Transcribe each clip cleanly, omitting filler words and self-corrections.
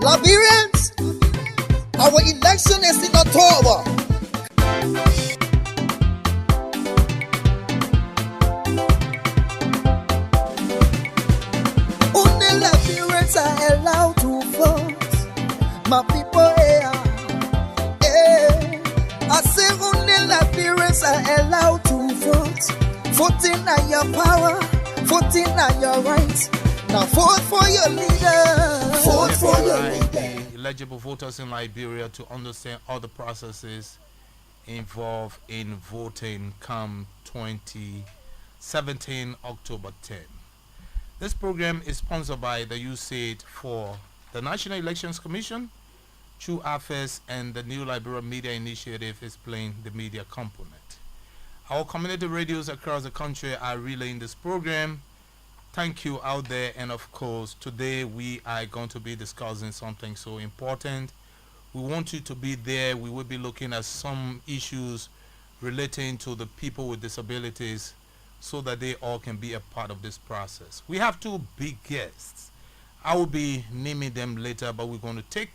Liberians, our election is in October. Only Liberians are allowed to vote. My people here, I say only Liberians are allowed to vote. Voting are your power, voting are your rights. Now vote for your leader. Vote for your leader. Eligible voters in Liberia to understand all the processes involved in voting come 2017 October 10. This program is sponsored by the USAID for the National Elections Commission, True Affairs, and the New Liberia Media Initiative is playing the media component. Our community radios across the country are relaying this program. Thank you out there, and of course today we are going to be discussing something so important. We want you to be there. We will be looking at some issues relating to the people with disabilities so that they all can be a part of this process. We have two big guests. I will be naming them later, but we're going to take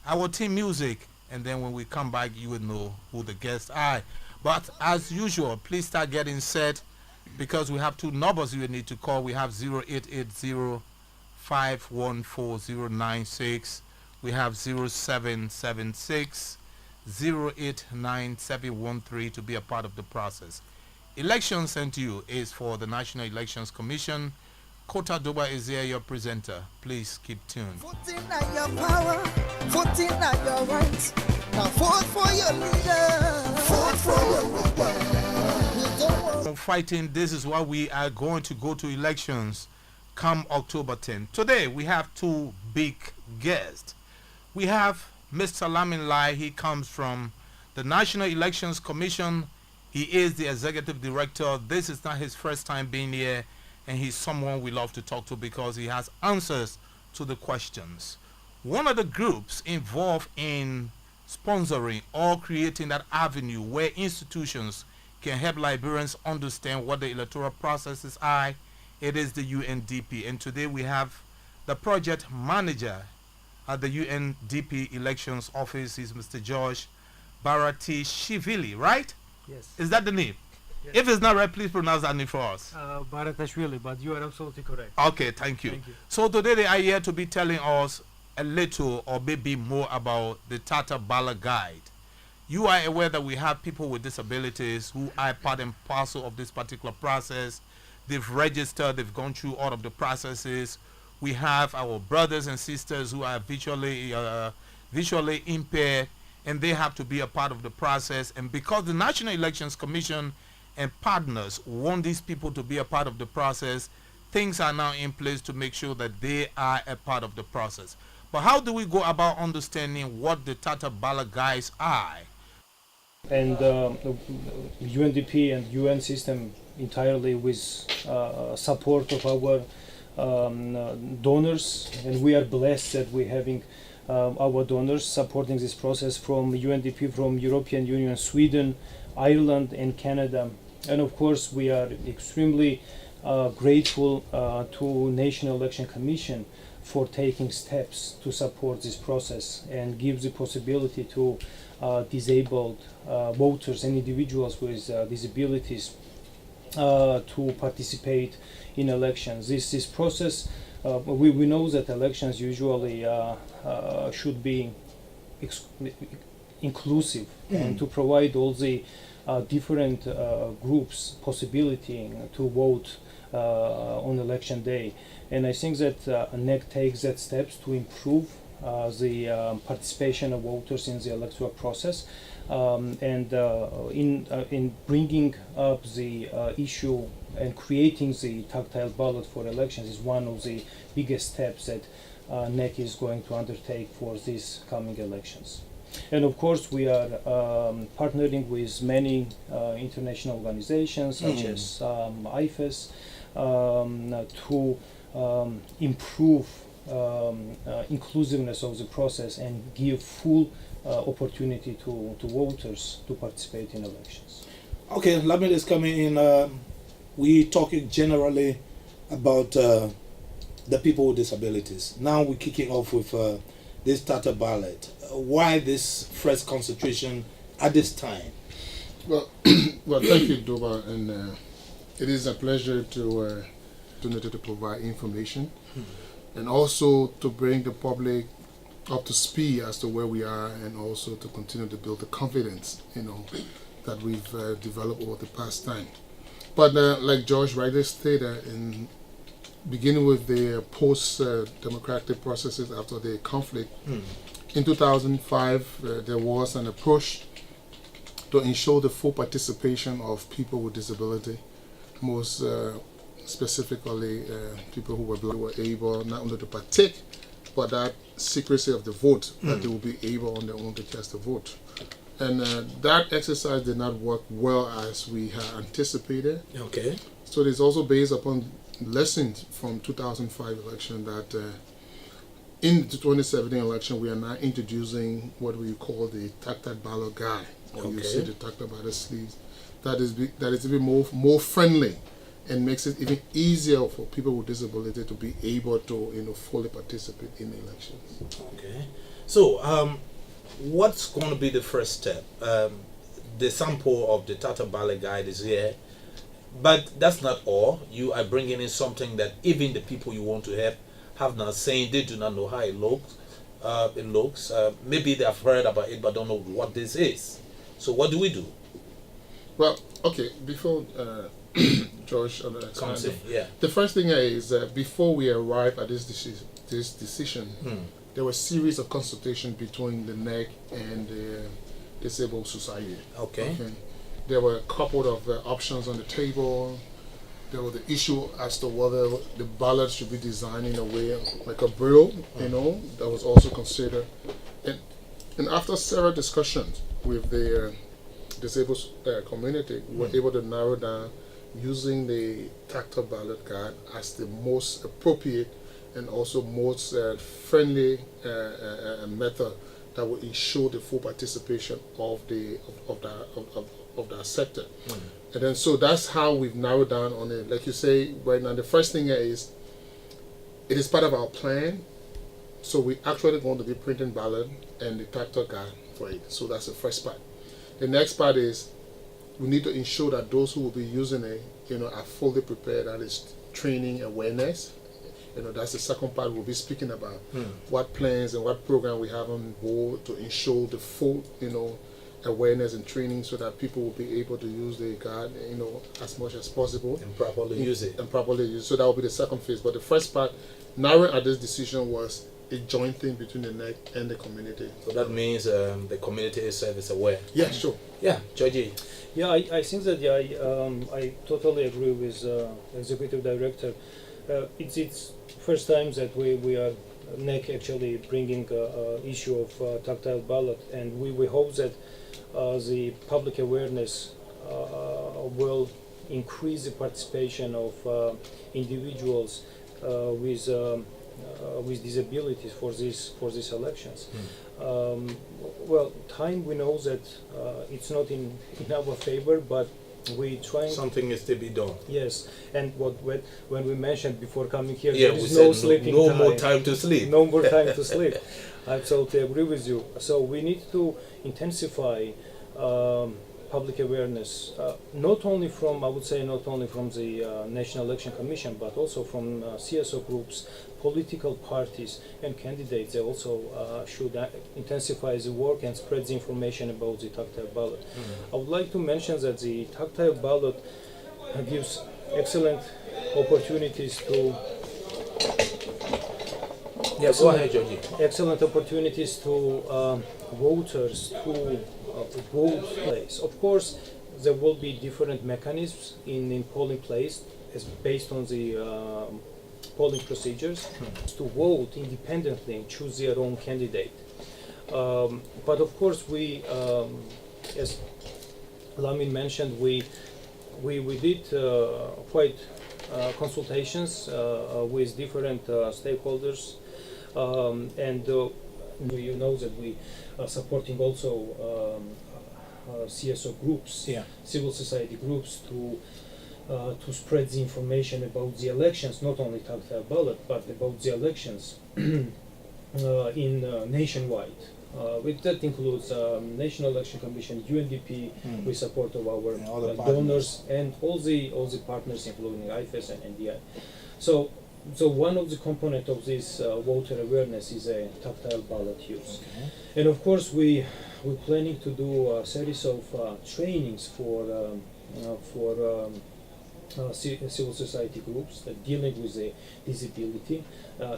our team music, and then when we come back you will know who the guests are. But as usual, please start getting set, because we have two numbers you need to call. We have 0880-514-096. We have 0776-089-713 to be a part of the process. Election sent to you is for the National Elections Commission. Kota Doba is here, your presenter. Please keep tuned. Voting are your power, voting are your rights. Now vote for your leader. Vote for your leader. Fighting, this is why we are going to go to elections come October 10. Today we have two big guests. We have Mr. Lamin Lai. He comes from the National Elections Commission. He is the executive director. This is not his first time being here, and he's someone we love to talk to because he has answers to the questions. One of the groups involved in sponsoring or creating that avenue where institutions can help Liberians understand what the electoral processes are, it is the UNDP. And today we have the project manager at the UNDP elections office. Is Mr. George Baratashvili, right? Yes. Is that the name? Yes. If it's not right, please pronounce that name for us. Baratashvili, but you are absolutely correct. Okay, thank you. So today they are here to be telling us a little or maybe more about the Tata Bala Guide. You are aware that we have people with disabilities who are part and parcel of this particular process. They've registered, they've gone through all of the processes. We have our brothers and sisters who are visually impaired, and they have to be a part of the process. And because the National Elections Commission and partners want these people to be a part of the process, things are now in place to make sure that they are a part of the process. But how do we go about understanding what the Tata Bala Guides are? And the UNDP and UN system entirely with support of our donors, and we are blessed that we're having our donors supporting this process from UNDP, from European Union, Sweden, Ireland, and Canada. And of course we are extremely grateful to National Election Commission for taking steps to support this process and give the possibility to disabled voters and individuals with disabilities to participate in elections. This process, we know that elections usually should be inclusive and to provide all the different groups possibility to vote on election day. And I think that NEC takes that steps to improve the participation of voters in the electoral process, and in bringing up the issue and creating the tactile ballot for elections is one of the biggest steps that NEC is going to undertake for these coming elections. And of course we are partnering with many international organizations such as IFES to improve inclusiveness of the process and give full opportunity to voters to participate in elections. Okay, Lamin is coming in. We talking generally about the people with disabilities. Now we're kicking off with this tactile ballot. Why this fresh concentration at this time? Well, well, thank you, Doba, and it is a pleasure to provide information and also to bring the public up to speed as to where we are, and also to continue to build the confidence, that we've developed over the past time. But like George rightly stated, in beginning with the post-democratic processes after the conflict, in 2005 there was an approach to ensure the full participation of people with disability, most specifically people who were able not only to partake, but that secrecy of the vote, that they will be able on their own to cast a vote. And that exercise did not work well as we had anticipated. Okay. So it is also based upon lessons from 2005 election that in the 2017 election we are now introducing what we call the tactile ballot guide, or you see the tactile ballot sleeves. That is even more friendly and makes it even easier for people with disability to be able to fully participate in the elections. Okay. So what's going to be the first step? The sample of the tactile ballot guide is here, but that's not all. You are bringing in something that even the people you want to have not saying they do not know how it looks. Maybe they have heard about it but don't know what this is. So what do we do? Well, okay, before George comes in, the first thing is before we arrive at this decision, there was a series of consultation between the NEC and the Disabled Society. Okay. There were a couple of options on the table. There was the issue as to whether the ballot should be designed in a way like a braille, that was also considered. And after several discussions with the disabled community, we were able to narrow down using the tactile ballot guide as the most appropriate and also most friendly method that will ensure the full participation of that sector. And then so that's how we've narrowed down on it. Like you say right now, the first thing is it is part of our plan. So we actually going to be printing ballot and the tactile guide for it. So that's the first part. The next part is we need to ensure that those who will be using it, are fully prepared. That is training awareness. That's the second part we'll be speaking about. What plans and what program we have on board to ensure the full, awareness and training so that people will be able to use the guide, as much as possible. And properly use it. So that will be the second phase. But the first part, narrowing at this decision, was a joint thing between the NEC and the community. So that means the community itself is aware. Yeah, sure. Yeah, Georgie. Yeah, I think that I totally agree with Executive Director. It's first time that we are NEC actually bringing issue of tactile ballot, and we hope that the public awareness will increase the participation of individuals with disabilities for these elections. Well, time we know that it's not in our favor, but we try. Something is to be done. Yes, and when we mentioned before coming here, yeah, there is no sleeping no time. more time to sleep. No more time to sleep. I absolutely agree with you. So we need to intensify public awareness, not only from the National Election Commission, but also from CSO groups, political parties, and candidates. They also should intensify the work and spread the information about the tactile ballot. I would like to mention that the tactile ballot gives excellent opportunities to. Yes, go ahead, Georgie. Excellent opportunities to voters to vote place. Of course, there will be different mechanisms in polling place as based on the polling procedures to vote independently and choose their own candidate. But of course, we, as Lamin mentioned, we did quite consultations with different stakeholders, and you know that we are supporting also CSO groups, civil society groups, to spread the information about the elections, not only tactile ballot, but about the elections. in nationwide. That includes National Election Commission, UNDP, with support of our And all the donors and all the partners, including IFES and NDI. So one of the components of this voter awareness is a tactile ballot use. Okay. And of course, we're planning to do a series of trainings for civil society groups dealing with the disability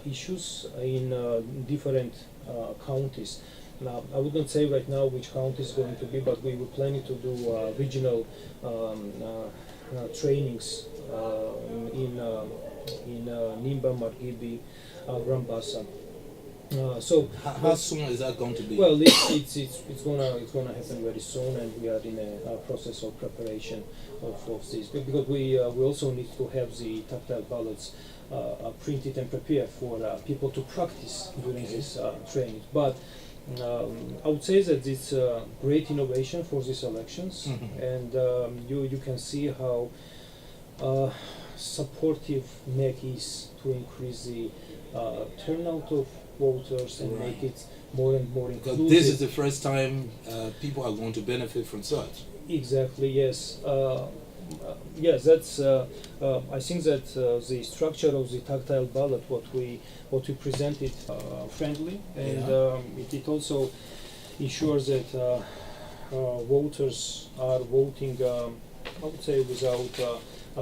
issues in different counties. Now, I wouldn't say right now which county is going to be, but we were planning to do regional trainings in Nimba, Margibi, Rambasa. So How soon is that going to be? well, it's gonna happen very soon, and we are in a process of preparation of this because we also need to have the tactile ballots printed and prepared for people to practice during this training. But I would say that it's a great innovation for these elections, and you can see how supportive NEC is to increase the turnout of voters and make it more and more inclusive. Because this is the first time people are going to benefit from such. Exactly, yes. Yes, that's. I think that the structure of the tactile ballot, what we presented, friendly, and it also ensures that voters are voting. I would say without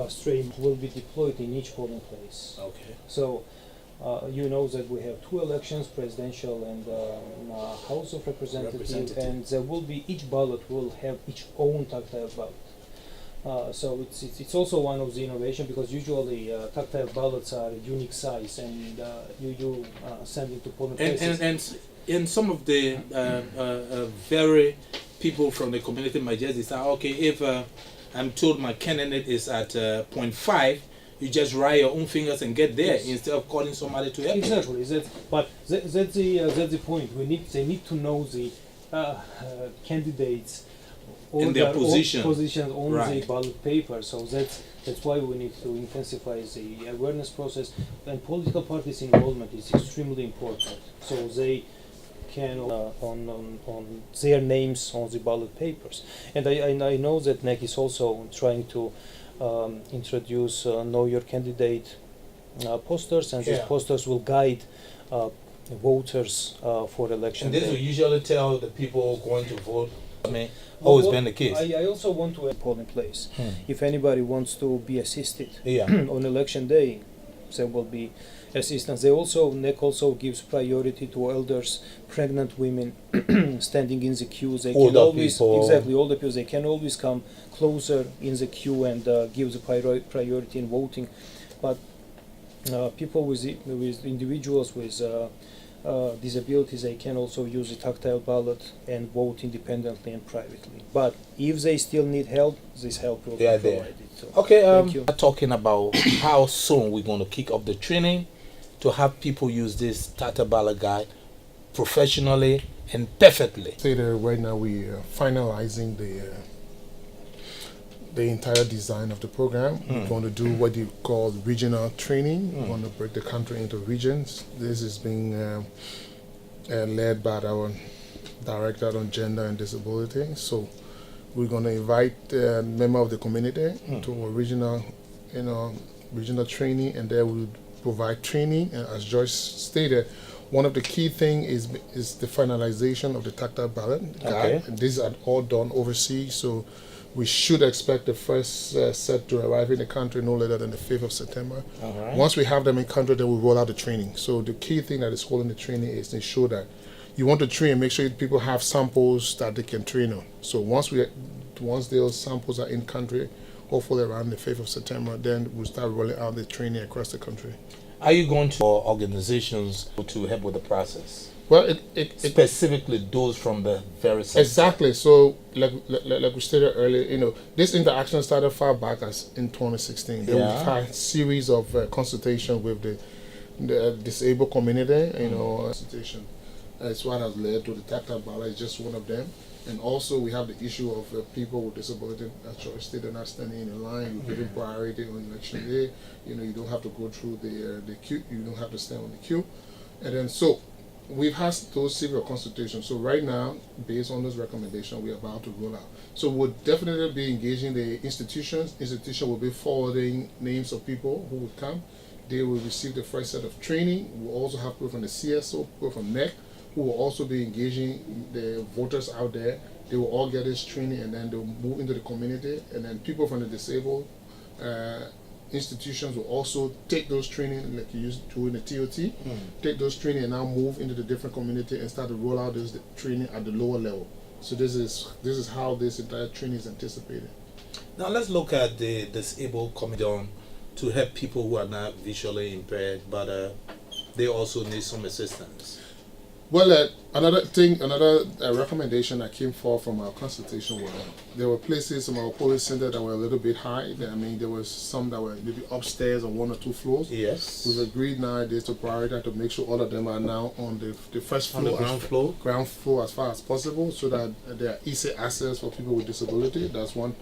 strain, will be deployed in each polling place. Okay. So. You know that we have two elections, presidential and House of Representatives, and there will be, each ballot will have its own tactile ballot. So it's also one of the innovation, because usually tactile ballots are unique size, and you send it to polling places. And in some of the very people from the community might just decide, okay, if I'm told my candidate is at 0.5, you just write your own fingers and get there, yes, instead of calling somebody to help. Exactly. That's the point. They need to know the candidates in their positions on right. the ballot paper. So that's why we need to intensify the awareness process, and political parties' involvement is extremely important. So they can on their names on the ballot papers. And I know that NEC is also trying to introduce know your candidate posters, and these posters will guide voters for election. And this will usually tell the people going to vote. I mean, always been the case. I also want to polling place. If anybody wants to be assisted on election day, there will be assistance. NEC also gives priority to elders, pregnant women, standing in the queue. They older can always people. Exactly, older people. They can always come closer in the queue and give the priority in voting. But people with individuals with disabilities, they can also use the tactile ballot and vote independently and privately. But if they still need help, this help will be provided. So, okay, thank you. talking about how soon we're going to kick off the training to have people use this tactile ballot guide professionally and perfectly. Say that right now we are finalizing the entire design of the program. We're going to do what you call regional training. We're going to break the country into regions. This is being led by our Director on Gender and Disability. So we're going to invite members of the community to a regional training, and there we'll provide training. And as Joyce stated, one of the key things is the finalization of the tactile ballot guide. And these are all done overseas, so we should expect the first set to arrive in the country no later than the 5th of September. Once we have them in country, then we roll out the training. So the key thing that is holding the training is to ensure that you want to train, make sure people have samples that they can train on. So once those samples are in country, hopefully around the 5th of September, then we'll start rolling out the training across the country. Are you going to organizations to help with the process? Well, specifically those from the very sector. Exactly. So, like we stated earlier, this interaction started far back as in 2016. Then we've had a series of consultation with the disabled community. Consultation. It's what has led to the tactile ballot. It's just one of them. And also, we have the issue of people with disability. Actually, they're not standing in line. You're giving priority on election day. You don't have to go through the queue. You don't have to stand on the queue. And then we've had those several consultations. So right now, based on those recommendations, we're about to roll out. So we'll definitely be engaging the institutions. Institution will be forwarding names of people who will come. They will receive the first set of training. We'll also have people from the CSO, people from NEC, who will also be engaging the voters out there. They will all get this training, and then they'll move into the community. And then people from the disabled institutions will also take those training, like you used to in the TOT, take those training and now move into the different community and start to roll out this training at the lower level. So this is how this entire training is anticipated. Now let's look at the disabled commission to help people who are not visually impaired, but they also need some assistance. Well, another recommendation that came forth from our consultation was there were places in our police center that were a little bit high. I mean, there was some that were maybe upstairs on 1 or 2 floors. Yes. We've agreed nowadays to prioritize to make sure all of them are now on the first floor, on the ground floor as far as possible, so that there are easy access for people with disability. That's one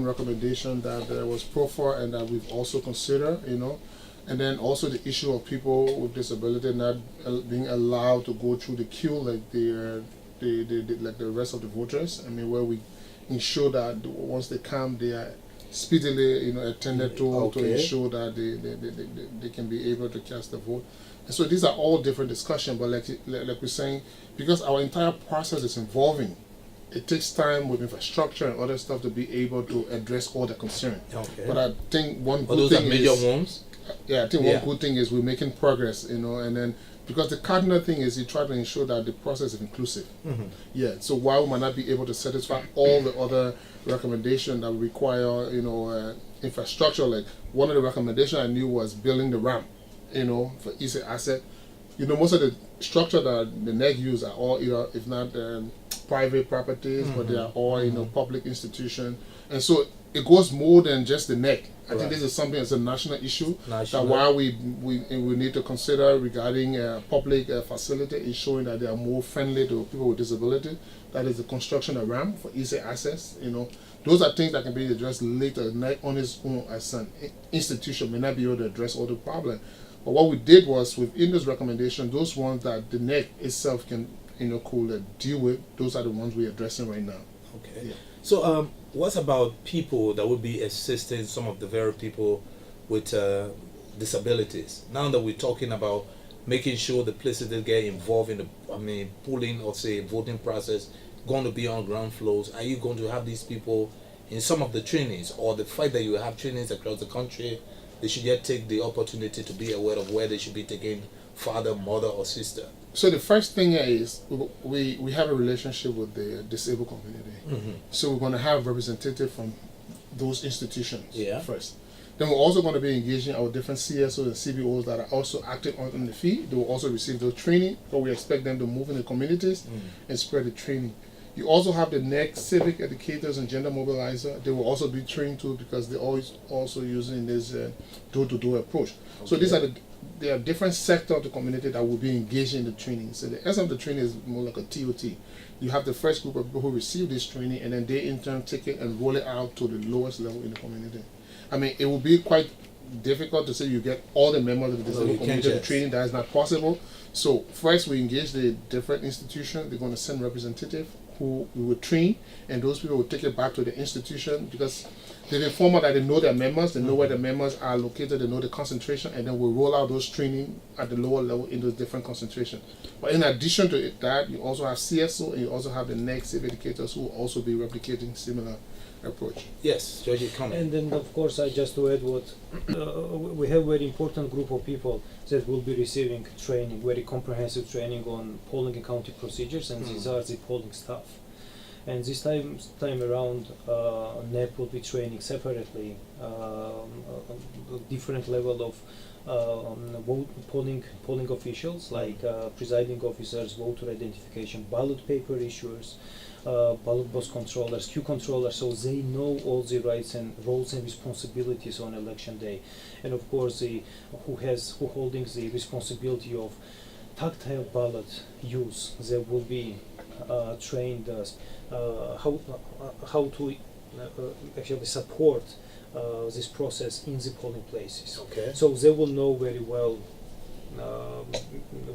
recommendation that was put forward and that we've also considered, And then also the issue of people with disability not being allowed to go through the queue like like the rest of the voters. I mean, where we ensure that once they come, they are speedily, attended to ensure that they can be able to cast the vote. And so these are all different discussions, but like we're saying, because our entire process is evolving, it takes time with infrastructure and other stuff to be able to address all the concerns. Okay. But I think one good those thing are major is, ones. Yeah, I think one good thing is we're making progress, and then because the cardinal thing is you try to ensure that the process is inclusive. Mm-hmm. Yeah, so while we might not be able to satisfy all the other recommendations that require, infrastructure, like one of the recommendations I knew was building the ramp, for easy access. Most of the structure that the NEC use are all, if not private properties, but they are all, public institutions. And so it goes more than just the NEC. I think this is something that's a national issue. That while we need to consider regarding public facility, ensuring that they are more friendly to people with disability. That is the construction of ramp for easy access. Those are things that can be addressed later. NEC on its own as an institution may not be able to address all the problems. But what we did was within this recommendation, those ones that the NEC itself can deal with, those are the ones we're addressing right now. Okay. Yeah. So what about people that would be assisting some of the very people with disabilities? Now that we're talking about making sure the places that get involved in the polling or say voting process going to be on ground floors, are you going to have these people in some of the trainings, or the fact that you have trainings across the country, they should yet take the opportunity to be aware of where they should be taking father, mother, or sister? So the first thing is we have a relationship with the disabled community. Mm-hmm. So we're going to have representatives from those institutions first. Then we're also going to be engaging our different CSOs and CBOs that are also active on the field. They will also receive those training, but we expect them to move in the communities and spread the training. You also have the next civic educators and gender mobilizer. They will also be trained too, because they're always also using this door-to-door approach. Okay. So there are different sectors of the community that will be engaged in the training. So the essence of the training is more like a TOT. You have the first group of people who receive this training, and then they in turn take it and roll it out to the lowest level in the community. It will be quite difficult to say you get all the members of the disabled community to training. That is not possible. So first we engage the different institutions. They're going to send representatives who we will train, and those people will take it back to the institution, because they've informed that they know their members, they know where the members are located, they know the concentration, and then we'll roll out those training at the lower level in those different concentrations. But in addition to that, you also have CSO, and you also have the next civic educators who will also be replicating similar approach. Yes, Georgie, comment. And then, of course, I just to add what we have a very important group of people that will be receiving training, very comprehensive training on polling and counting procedures, and these are the polling staff. And this time around, NEP will be training separately a different level of polling officials, like presiding officers, voter identification, ballot paper issuers, ballot box controllers, queue controllers, so they know all the rights and roles and responsibilities on election day. And of course, who holding the responsibility of tactile ballot use, they will be trained how to actually support this process in the polling places. Okay. So they will know very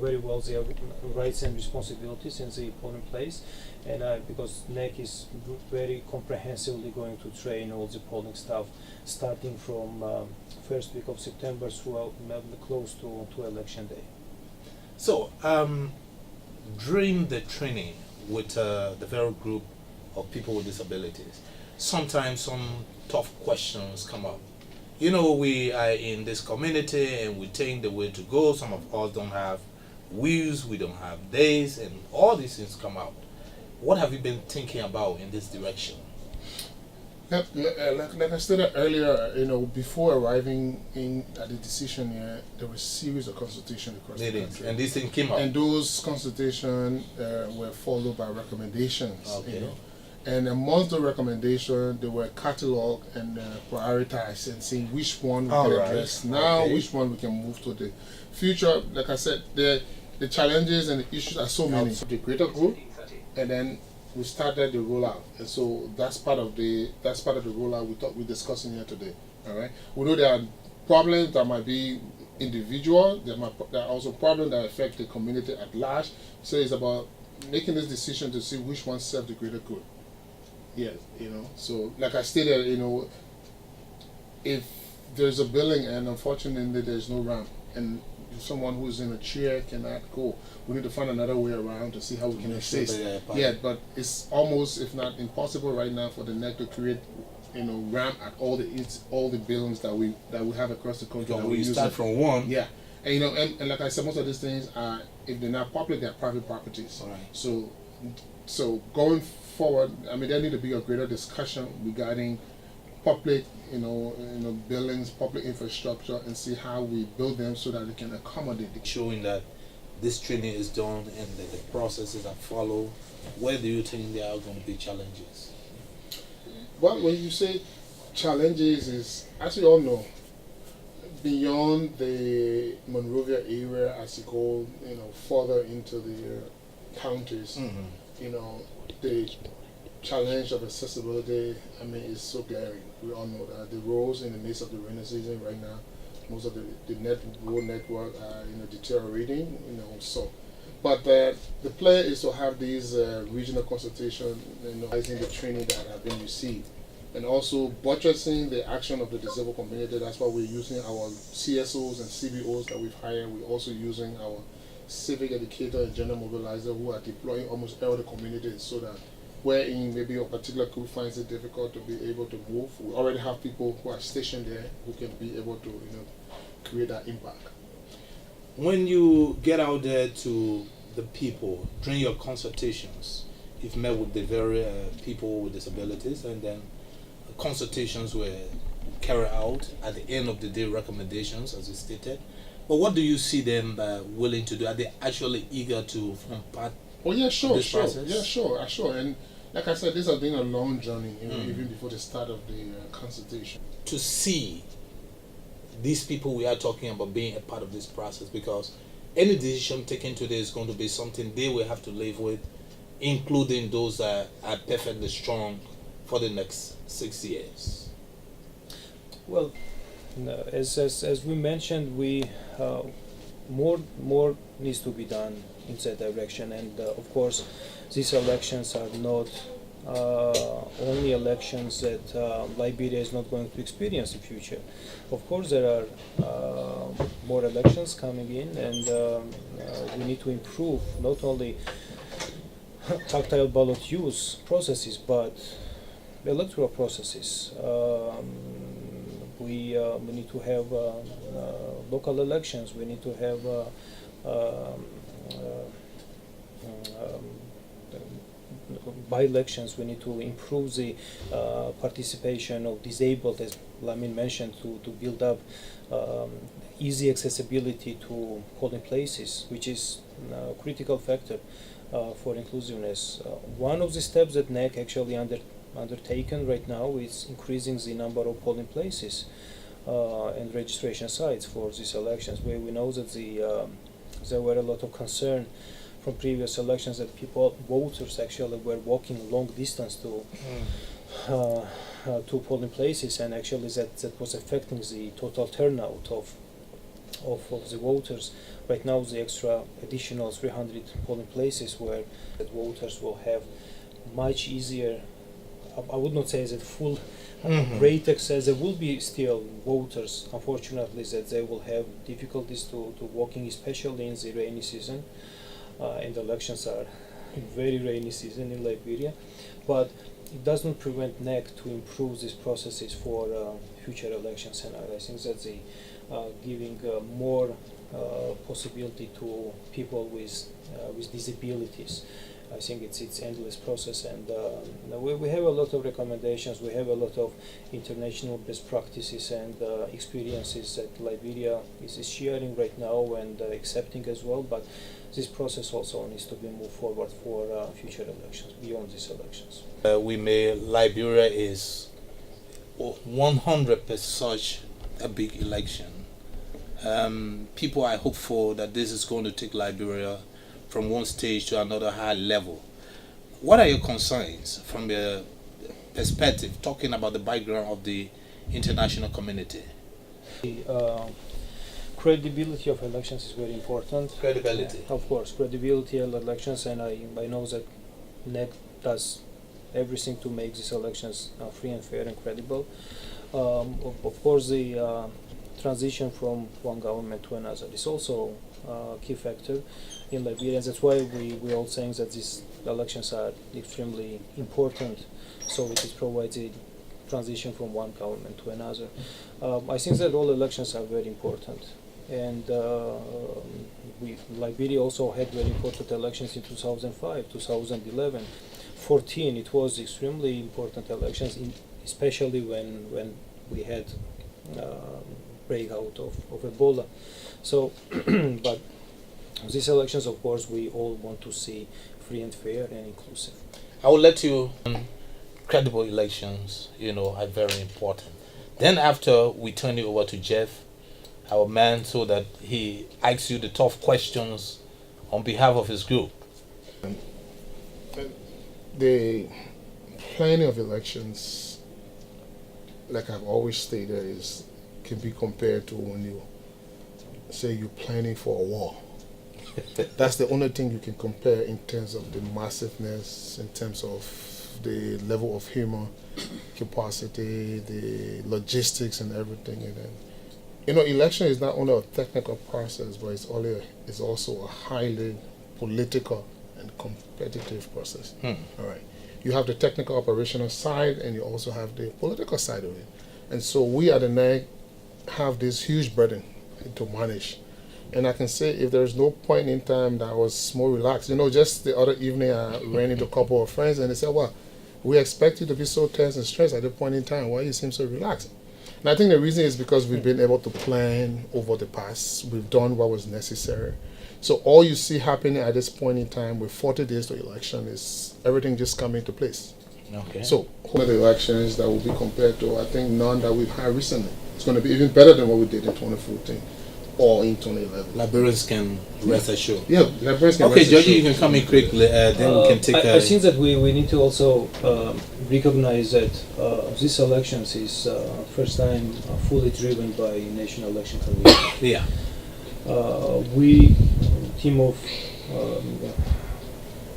very well their rights and responsibilities in the polling place, and because NEC is very comprehensively going to train all the polling staff starting from first week of September throughout close to election day. So, during the training with the very group of people with disabilities, sometimes some tough questions come up. You know, we are in this community and we think the way to go. Some of us don't have wheels, we don't have days, and all these things come out. What have you been thinking about in this direction? Like I stated earlier, you know, before arriving in at the decision here, there was a series of consultations across the country. And this thing came out. And those consultations were followed by recommendations. Okay. You know? And amongst the recommendations, they were cataloged and prioritized and seeing which one we can address now, which one we can move to the future. Like I said, the challenges and the issues are so many. The greater group, and then we started the rollout, and so that's part of the rollout we're discussing here today. All right, we know there are problems that might be individual. There are also problems that affect the community at large. So it's about making this decision to see which one serves the greater good. Yes, you know. So like I stated, you know, if there's a building and unfortunately there's no ramp, and someone who's in a chair cannot go, we need to find another way around to see how we can assist. Yeah, but it's almost, if not impossible right now, for the NEC to create, you know, ramp at all the buildings that we have across the country. We start from one. Yeah, and you know, and like I said, most of these things are, if they're not public, they're private properties. All right. So going forward, I mean, there need to be a greater discussion regarding public, you know, buildings, public infrastructure, and see how we build them so that they can accommodate. Showing that this training is done and that the processes are followed. Where do you think there are going to be challenges? Well, when you say challenges, is, as we all know, beyond the Monrovia area, as you go, you know, further into the counties, you know, the challenge of accessibility, I mean, is so glaring. We all know that the roads in the midst of the rainy season right now, most of the road network are, you know, deteriorating, you know. So, but the play is to have these regional consultations, you know, the training that have been received, and also buttressing the action of the disabled community. That's why we're using our CSOs and CBOs that we've hired. We're also using our civic educator and gender mobilizer who are deploying almost all the communities, so that wherein maybe a particular group finds it difficult to be able to move, we already have people who are stationed there who can be able to, you know, create that impact. When you get out there to the people during your consultations, you've met with the very people with disabilities, and then consultations were carried out. At the end of the day, recommendations, as you stated. But what do you see them willing to do? Are they actually eager to part? Oh yeah, sure. Process? Yeah, sure. And like I said, this has been a long journey, you know, even before the start of the consultation. To see these people we are talking about being a part of this process, because any decision taken today is going to be something they will have to live with, including those that are perfectly strong for the next 6 years. Well, as we mentioned, we more needs to be done in that direction, and of course, these elections are not only elections that Liberia is not going to experience in future. Of course, there are more elections coming in, and we need to improve not only tactile ballot use processes, but electoral processes. We need to have local elections. We need to have by-elections. We need to improve the participation of disabled, as Lamin mentioned, to build up easy accessibility to polling places, which is a critical factor for inclusiveness. One of the steps that NEC actually undertaken right now is increasing the number of polling places and registration sites for these elections, where we know that there were a lot of concern from previous elections that voters actually were walking long distance to polling places, and actually that was affecting the total turnout of the voters. Right now, the extra additional 300 polling places where the voters will have much easier, I would not say that full great access. There will be still voters, unfortunately, that they will have difficulties to walking, especially in the rainy season. And the elections are very rainy season in Liberia. But it does not prevent NEC to improve these processes for future elections. And I think that the giving more possibility to people with disabilities. I think it's endless process, and we have a lot of recommendations. We have a lot of international best practices and experiences that Liberia is sharing right now and accepting as well. But this process also needs to be moved forward for future elections, beyond these elections. Liberia is 100% such a big election. People are hopeful that this is going to take Liberia from one stage to another high level. What are your concerns from your perspective, talking about the background of the international community? Credibility of elections is very important. Credibility. Of course, credibility of elections, and I know that NEC does everything to make these elections free and fair and credible. Of course, the transition from one government to another is also a key factor in Liberia, and that's why we're all saying that these elections are extremely important, so it provides a transition from one government to another. I think that all elections are very important, and Liberia also had very important elections in 2005, 2011, 14. It was extremely important elections, especially when we had breakout of Ebola. So, but these elections, of course, we all want to see free and fair and inclusive. I will let you. Credible elections, are very important. Then after we turn it over to Jeff, our man, so that he asks you the tough questions on behalf of his group. The planning of elections, like I've always stated, can be compared to when you say you're planning for a war. That's the only thing you can compare in terms of the massiveness, in terms of the level of human capacity, the logistics and everything. And then, election is not only a technical process, but it's also a highly political and competitive process. All right. You have the technical operational side, and you also have the political side of it. And so we at the NEC have this huge burden to manage. And I can say, if there's no point in time that I was more relaxed. Just the other evening I ran into a couple of friends, and they said, well, we expect you to be so tense and stressed at the point in time. Why you seem so relaxed? And I think the reason is because we've been able to plan over the past. We've done what was necessary. So all you see happening at this point in time with 40 days to election is everything just coming into place. Okay. So one of the elections that will be compared to, I think, none that we've had recently. It's going to be even better than what we did in 2014 or in 2011. Liberians can rest assured. Yeah, Liberians can okay, rest Georgie, assured. you can come in quickly. Then we can take. I think that we need to also recognize that this elections is first time fully driven by National Election Commission. Yeah. We team of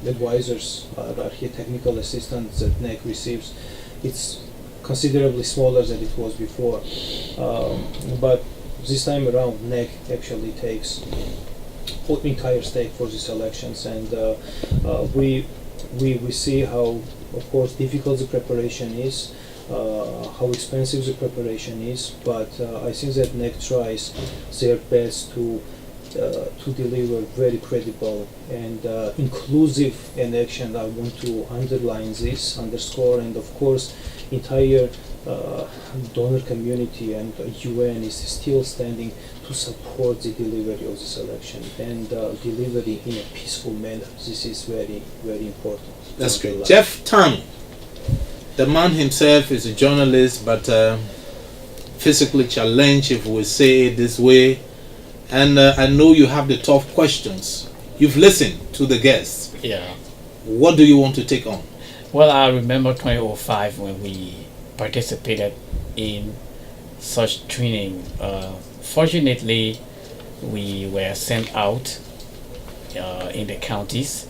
advisors, our technical assistants that NEC receives, it's considerably smaller than it was before, but this time around NEC actually takes the entire stake for these elections, and we see how, of course, difficult the preparation is, how expensive the preparation is, but I think that NEC tries their best to deliver very credible and inclusive election. I want to underline this, underscore, and of course, entire donor community and UN is still standing to support the delivery of this election and delivery in a peaceful manner. This is very, very important. That's great. Jeff Tang, the man himself is a journalist, but physically challenged, if we say it this way. And I know you have the tough questions. You've listened to the guests. Yeah. What do you want to take on? Well, I remember 2005 when we participated in such training. Fortunately, we were sent out in the counties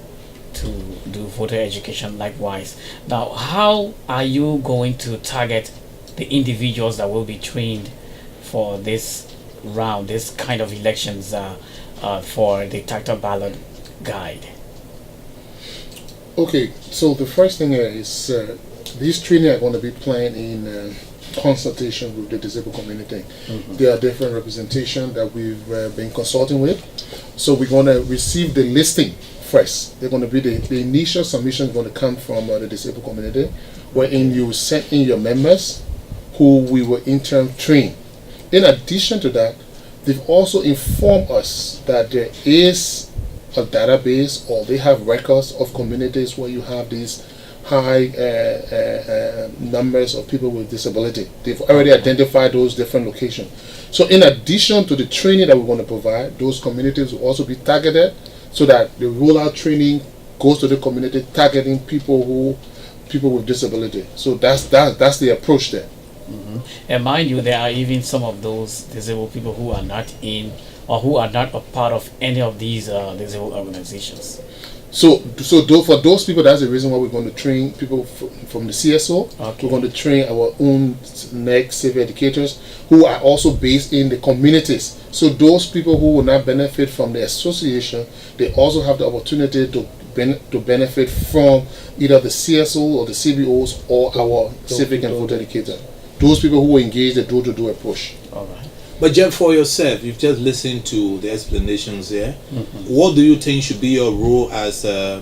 to do voter education likewise. Now, how are you going to target the individuals that will be trained for this round, this kind of elections for the tactile ballot guide? Okay, so the first thing is these training are going to be planned in consultation with the disabled community. There are different representation that we've been consulting with. So we're going to receive the listing first. They're going to be the initial submission is going to come from the disabled community, wherein you send in your members who we will in turn train. In addition to that, they've also informed us that there is a database, or they have records of communities where you have these high numbers of people with disability. They've already identified those different locations. So in addition to the training that we're going to provide, those communities will also be targeted, so that the rollout training goes to the community targeting people with disability. So that's the approach there. And mind you, there are even some of those disabled people who are not in, or who are not a part of any of these disabled organizations. So for those people, that's the reason why we're going to train people from the CSO. Okay. We're going to train our own next civil educators who are also based in the communities. So those people who will not benefit from the association, they also have the opportunity to benefit from either the CSO or the CBOs or our civic and voter educator. Those people who engage the door-to-door approach. All right. But Jeff, for yourself, you've just listened to the explanations here. What do you think should be your role as the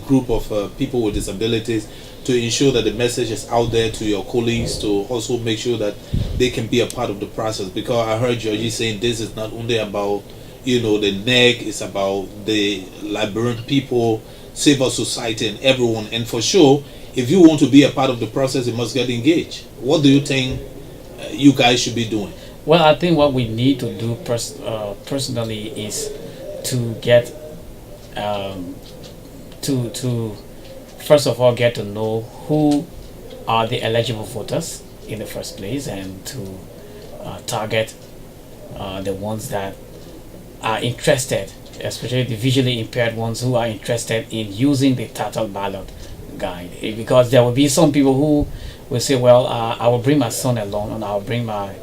group of people with disabilities to ensure that the message is out there to your colleagues, to also make sure that they can be a part of the process? Because I heard Georgie saying this is not only about, the NEG, it's about the Liberian people, civil society, and everyone. And for sure, if you want to be a part of the process, you must get engaged. What do you think you guys should be doing? Well, I think what we need to do personally is to get to first of all get to know who are the eligible voters in the first place, and to target the ones that are interested, especially the visually impaired ones who are interested in using the tactile ballot guide. Because there will be some people who will say, well, I will bring my son along, and I'll bring my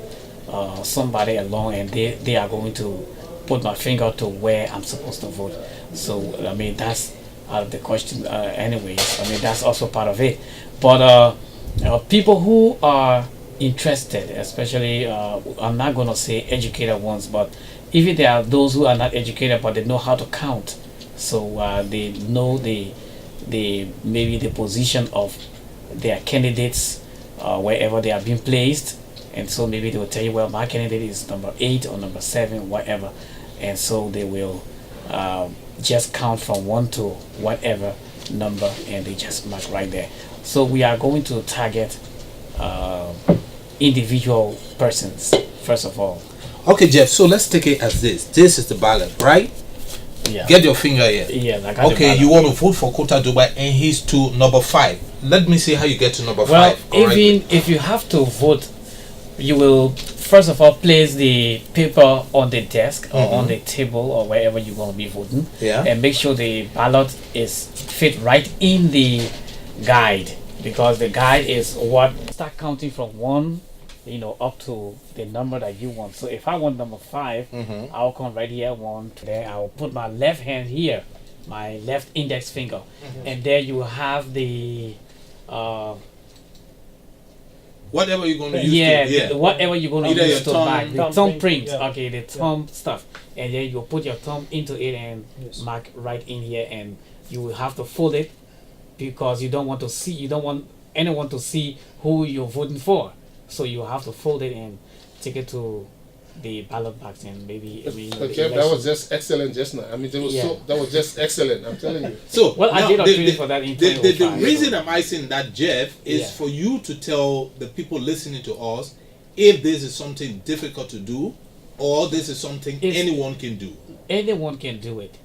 somebody along, and they are going to put my finger to where I'm supposed to vote. So I mean, that's out of the question anyways. I mean, that's also part of it. But people who are interested, especially I'm not going to say educated ones, but even there are those who are not educated but they know how to count, so they know the maybe the position of their candidates wherever they are being placed. And so maybe they will tell you, well, my candidate is number 8 or number 7, whatever. And so they will just count from 1 to whatever number, and they just mark right there. So we are going to target individual persons, first of all. Okay, Jeff, so let's take it as this. This is the ballot, right? Yeah. Get your finger here. Yeah, I got the Okay, ballot. you want to vote for Kota Dubai, and he's to number 5. Let me see how you get to number 5. Well, correctly. even if you have to vote, you will first of all place the paper on the desk or on the table or wherever you're going to be voting, and make sure the ballot is fit right in the guide, because the guide is what start counting from 1 up to the number that you want. So if I want number 5, I'll come right here, 1 to there. I'll put my left hand here, my left index finger, and there you have the whatever you're going to use to, whatever you're going to Either use your to thumb- mark the thumb thumb print, print, yeah. okay, the thumb stuff, and then you put your thumb into it and mark right in here, and you will have to fold it, because you don't want anyone to see who you're voting for, so you have to fold it and take it to the ballot box, and maybe Okay, that was just excellent just now. I mean, that was just excellent. I'm telling you. So, well, I now, did a training for that in the 2005. reason I'm asking that, Jeff, is Yeah. for you to tell the people listening to us if this is something difficult to do, or this is something anyone can do. Anyone can do it.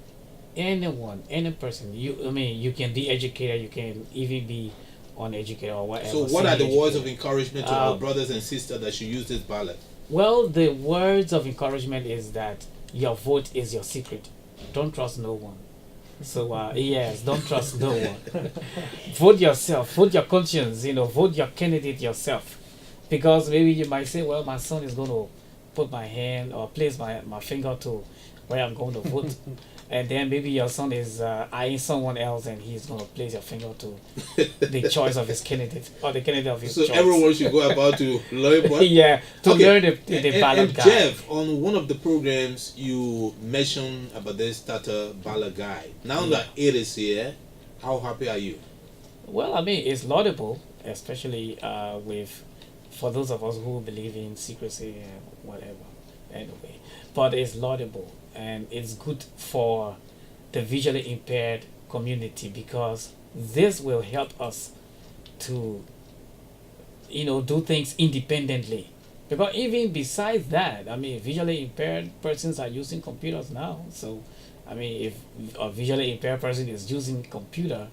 Anyone, any person. You can be educated. You can even be uneducated or whatever. So, what are the words of semi-educated. encouragement to our brothers and sisters that should use this ballot? Well, the words of encouragement is that your vote is your secret. Don't trust no one. So yes, don't trust no one. Vote yourself. Vote your conscience. Vote your candidate yourself, because maybe you might say, well, my son is going to put my hand or place my finger to where I'm going to vote, and then maybe your son is eyeing someone else, and he's going to place your finger to the choice of his candidate or the candidate of his So choice. everyone should go about to learn what? Yeah, to Okay. learn the ballot And guide. Jeff, on one of the programs, you mentioned about this starter ballot guide. Now that it is here, how happy are you? Well, I mean, it's laudable, especially for those of us who believe in secrecy and whatever. Anyway, but it's laudable, and it's good for the visually impaired community, because this will help us to, do things independently. Because even besides that, I mean, visually impaired persons are using computers now. So, I mean, if a visually impaired person is using computer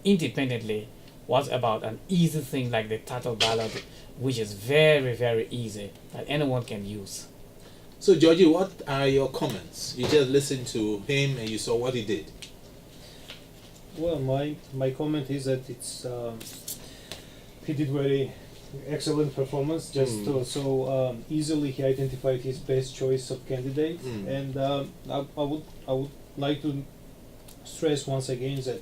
independently, what about an easy thing like the title ballot, which is very, very easy that anyone can use? So, Georgie, what are your comments? You just listened to him and you saw what he did. Well, my comment is that it's he did very excellent performance. Just so easily he identified his best choice of candidate, and I would like to stress once again that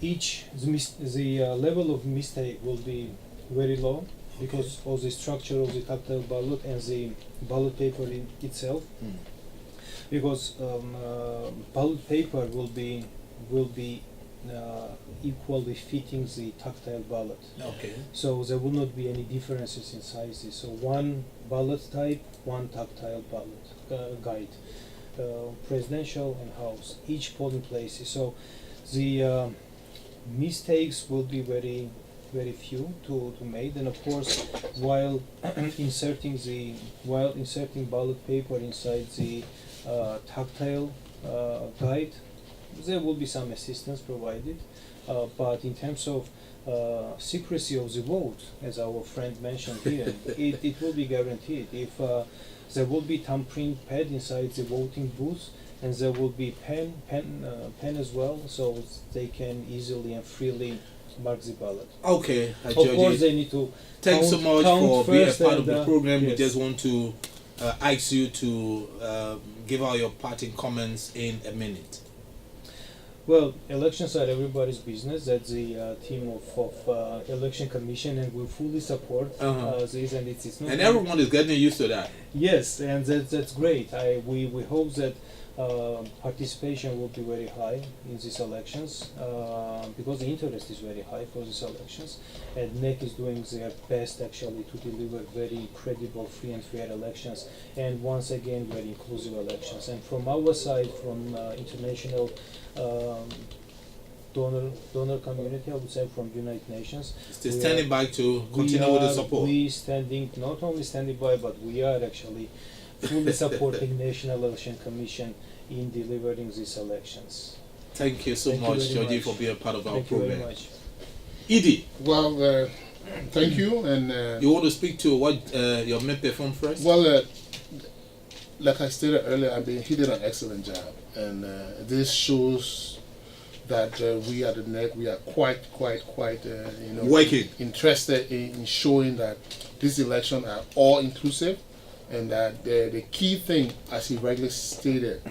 the level of mistake will be very low, because of the structure of the tactile ballot and the ballot paper in itself. Because ballot paper will be equally fitting the tactile ballot. Okay. So there will not be any differences in sizes. So one ballot type, one tactile ballot guide, presidential and house, each polling places. So the mistakes will be very, very few to make. And of course, while inserting ballot paper inside the tactile guide, there will be some assistance provided, but in terms of secrecy of the vote, as our friend mentioned here, it will be guaranteed. If there will be thumbprint pad inside the voting booth, and there will be pen as well, so they can easily and freely mark the ballot. Okay, Of Georgie, course, they need to thanks so much count for being a first part of and, the program. We yes. just want to ask you to give out your parting comments in a minute. Well, elections are everybody's business. That's the team of election commission, and we fully support this. And it's not. And everyone is getting used to that. Yes, and that's great. We hope that participation will be very high in these elections, because the interest is very high for these elections, and NEC is doing their best actually to deliver very credible, free and fair elections, and once again very inclusive elections. And from our side, from international donor community, I would say from United Nations, Still standing by to continue with the support. We not only standing by, but we are actually fully supporting National Election Commission in delivering these elections. Thank you so Thank you much, very Georgie, much. for being a part of our Thank you program. very much. Edie, Well, thank you. And you want to speak to what your men performed first? well, like I stated earlier, he did an excellent job, and this shows that we at the NEC, we are quite Working. interested in showing that these elections are all inclusive, and that the key thing, as he rightly stated,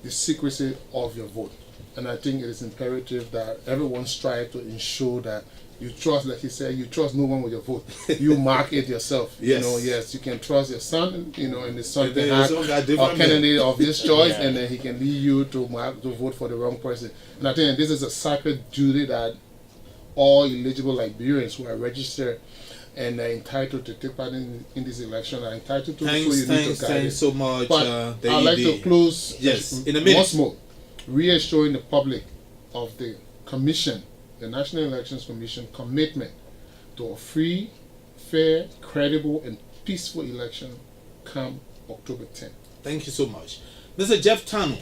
the secrecy of your vote. And I think it is imperative that everyone strive to ensure that you trust, like he said, you trust no one with your vote. You mark it yourself. Yes. Yes, you can trust your son, and the son And can then have his son got a different candidate of his choice, Yeah. and then he can lead you to vote for the wrong person. And I think this is a sacred duty that all eligible Liberians who are registered and are entitled to take part in this election are entitled to. So you need to guide it. Thanks so much. But I'd like to close Yes, in a minute. once more, reassuring the public of the Commission, the National Elections Commission commitment to a free, fair, credible, and peaceful election come October 10th. Thank you so much. Mr. Jeff Tano.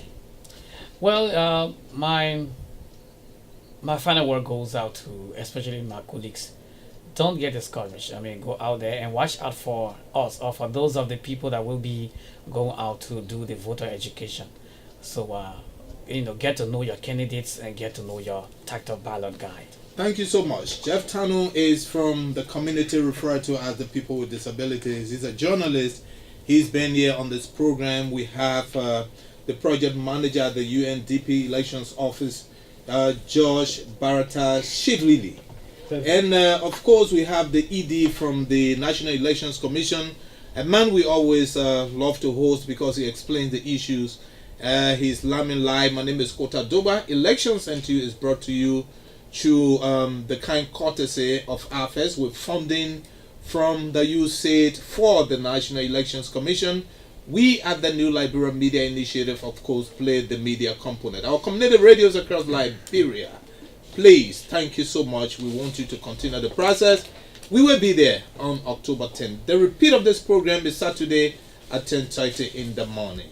Well, my final word goes out to especially my colleagues don't get discouraged. I mean, go out there and watch out for us or for those of the people that will be going out to do the voter education. So, get to know your candidates and get to know your tactile ballot guide. Thank you so much. Jeff Tanu is from the community referred to as the People with Disabilities. He's a journalist. He's been here on this program. We have the project manager at the UNDP Elections Office, Josh Barata Shivlili. And of course, we have the ED from the National Elections Commission, a man we always love to host because he explains the issues. He's Lamin Lai. My name is Kota Doba. Elections NTU is brought to you through the kind courtesy of AFES with funding from the USAID for the National Elections Commission. We at the New Liberia Media Initiative, of course, play the media component. Our community radios across Liberia, please, thank you so much. We want you to continue the process. We will be there on October 10th. The repeat of this program is Saturday at 10:30 in the morning.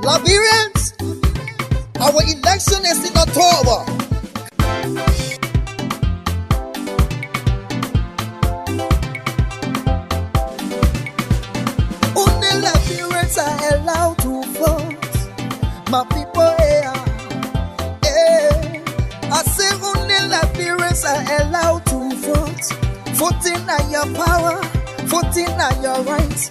Liberians, our election is in October. Only Liberians are allowed to vote. My people here, I say only Liberians are allowed to vote. Voting are your power, voting are your rights.